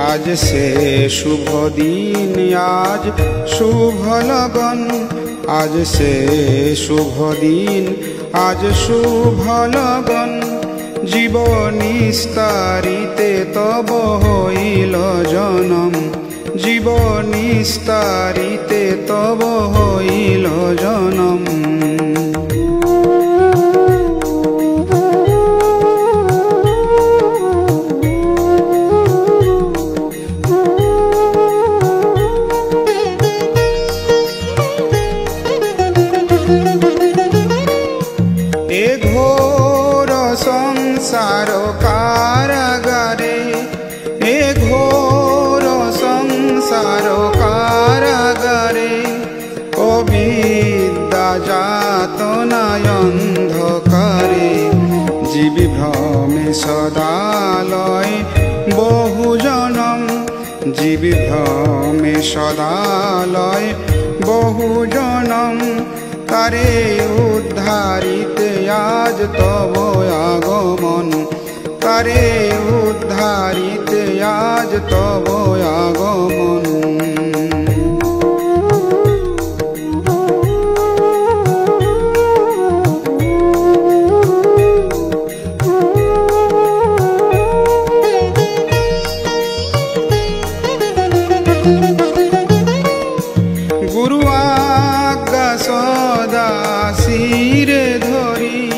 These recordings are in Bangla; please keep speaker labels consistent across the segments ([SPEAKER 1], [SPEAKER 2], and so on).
[SPEAKER 1] আজ সে শুভ দিন, আজ শুভ লগন। আজ সে শুভ দিন, আজ শুভ লগন। জীবনিস্তারিতে তব হইল জনম। জীবনিস্তারিতে তব হইল জনম। এ ঘোর সংসার কারাগারে, এ ঘোর সংসার কারাগারে, অবিদ্যা যাতনায় অন্ধকারে। জীবী ভ্রমে সদালয় বহু জনম। জীবী ভ্রমে সদালয় বহু জনম। তারে উদ্ধারিতে আজ তব আগমন। তারে উদ্ধারিতে আজ তব আগমন। গুরু আজ্ঞা সদা শিরে ধরি।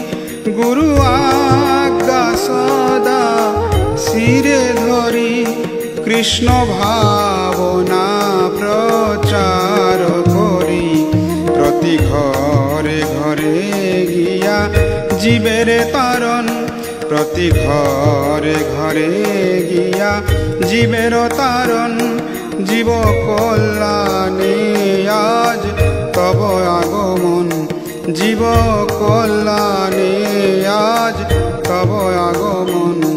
[SPEAKER 1] গুরু আজ্ঞা সদা শিরে ধরি। কৃষ্ণ ভাবনা প্রচার করি। প্রতি ঘরে ঘরে গিয়া জীবের তারণ। প্রতি ঘরে ঘরে গিয়া জীবের তারণ। জীব কল্যাণে আজ তব আগমন। জীব কল্যাণে আজ তব আগমন।